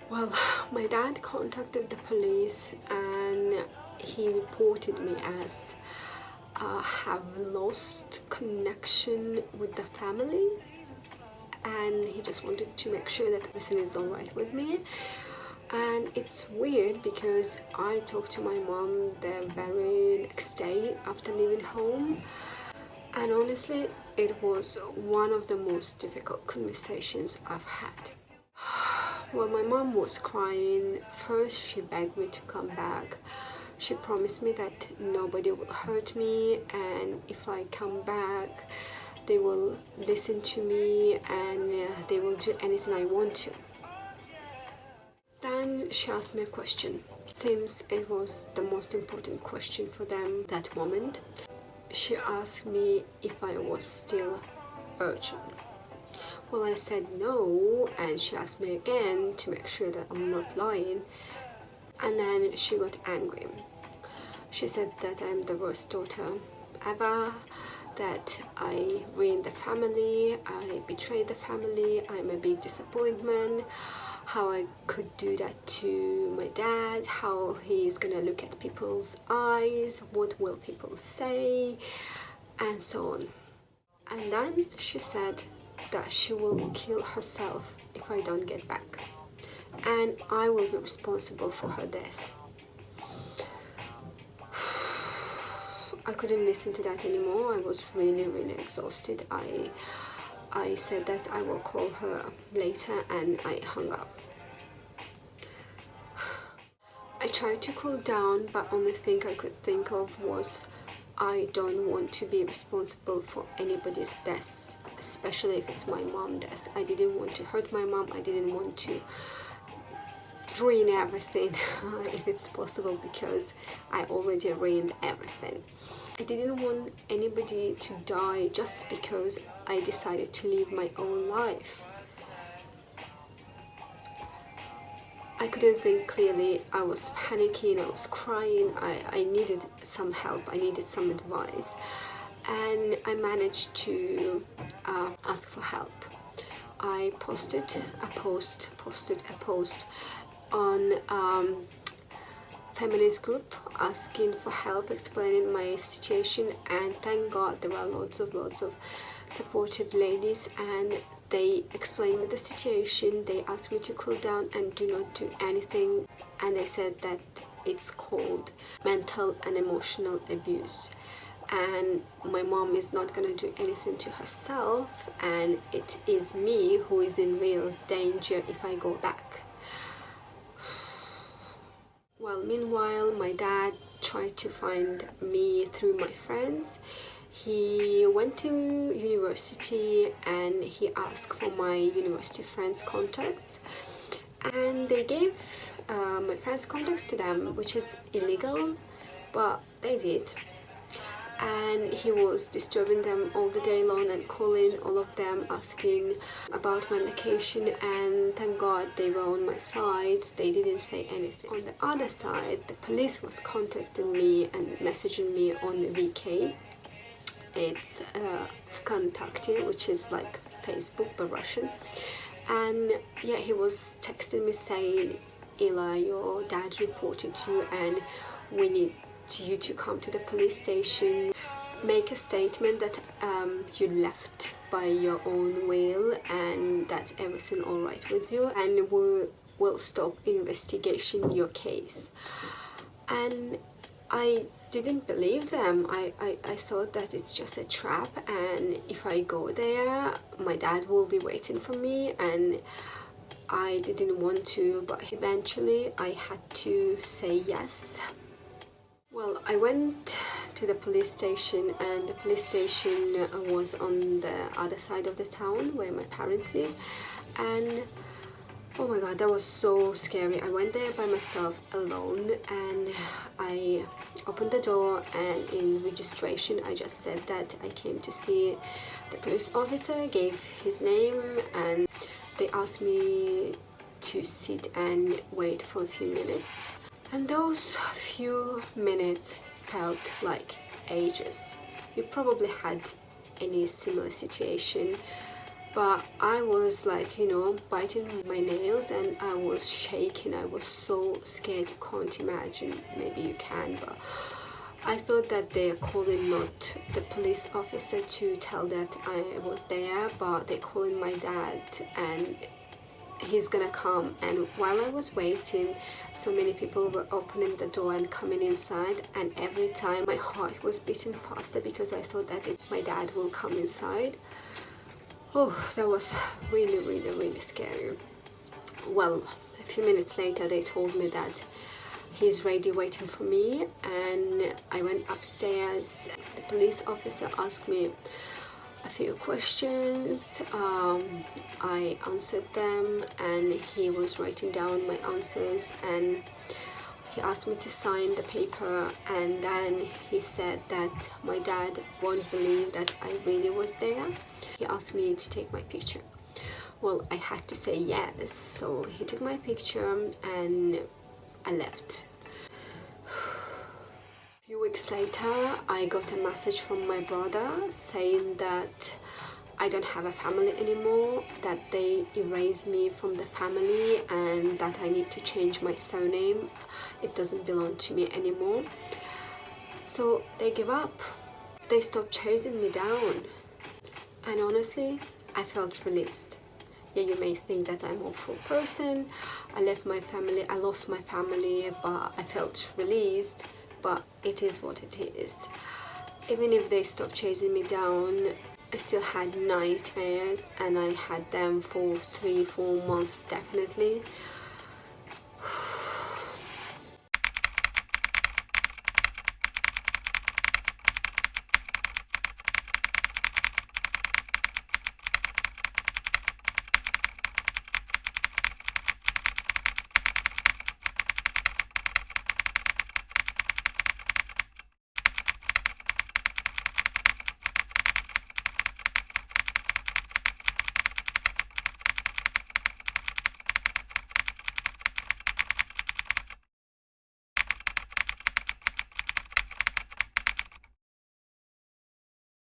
Well, my dad contacted the police and he reported me as have lost connection with the family, and he just wanted to make sure that everything is alright with me. And it's weird because I talked to my mom the very next day after leaving home, and honestly it was one of the most difficult conversations I've had. Well, my mom was crying. First she begged me to come back. She promised me that nobody will hurt me, and if I come back they will listen to me and they will do anything I want to. Then she asked me a question. Seems it was the most important question for them that moment. She asked me if I was still virgin. Well, I said no, and she asked me again to make sure that I'm not lying, and then she got angry. She said that I'm the worst daughter ever, that I ruined the family, I betrayed the family, I'm a big disappointment, how I could do that to my dad, how he's gonna look at people's eyes, what will people say, and so on. And then she said that she will kill herself if I don't get back, and I will be responsible for her death. I couldn't listen to that anymore. I was really exhausted. I said that I will call her later, and I hung up. I tried to cool down, but only thing I could think of was I don't want to be responsible for anybody's death, especially if it's my mom's death. I didn't want to hurt my mom. I didn't want to ruin everything if it's possible, because I already ruined everything. I didn't want anybody to die just because I decided to live my own life. I couldn't think clearly. I was panicking, I was crying, I needed some help, I needed some advice, and I managed to ask for help. I posted a post on feminist group asking for help, explaining my situation, and thank God there were lots of supportive ladies, and they explained me the situation. They asked me to cool down and do not do anything, and they said that it's called mental and emotional abuse, and my mom is not gonna do anything to herself, and it is me who is in real danger if I go back. Well, meanwhile, my dad tried to find me through my friends. He went to university and he asked for my university friends' contacts, and they gave my friends' contacts to them, which is illegal, but they did. And he was disturbing them all the day long and calling all of them, asking about my location, and thank God they were on my side. They didn't say anything. On the other side, the police was contacting me and messaging me on VK. It's Vkontakte, which is like Facebook but Russian. And yeah, he was texting me saying, Ila, your dad reported you and we need you to come to the police station, make a statement that you left by your own will and that everything all right with you, and we will stop investigation your case. And I didn't believe them. I thought that it's just a trap, and if I go there my dad will be waiting for me, and I didn't want to, but eventually I had to say yes. Well, I went to the police station, and the police station was on the other side of the town where my parents live, and oh my god, that was so scary. I went there by myself alone, and I opened the door, and in registration I just said that I came to see the police officer, gave his name, and they asked me to sit and wait for a few minutes. And those few minutes felt like ages. You probably had any similar situation But I was like, biting my nails, and I was shaking. I was so scared, you can't imagine. Maybe you can, but I thought that they're calling not the police officer to tell that I was there, but they're calling my dad and he's gonna come. And while I was waiting, so many people were opening the door and coming inside, and every time my heart was beating faster because I thought that my dad will come inside. Oh, that was really, really, really scary. Well, a few minutes later they told me that he's ready waiting for me, and I went upstairs. The police officer asked me a few questions. I answered them, and he was writing down my answers, and he asked me to sign the paper, and then he said that my dad won't believe that I really was there. He asked me to take my picture. Well, I had to say yes, so he took my picture and I left. A few weeks later, I got a message from my brother saying that I don't have a family anymore, that they erased me from the family, and that I need to change my surname. It doesn't belong to me anymore. So they gave up. They stopped chasing me down. And honestly, I felt released. Yeah, you may think that I'm an awful person. I left my family, I lost my family, but I felt released. But it is what it is. Even if they stopped chasing me down, I still had nightmares, and I had them for 3-4 months definitely.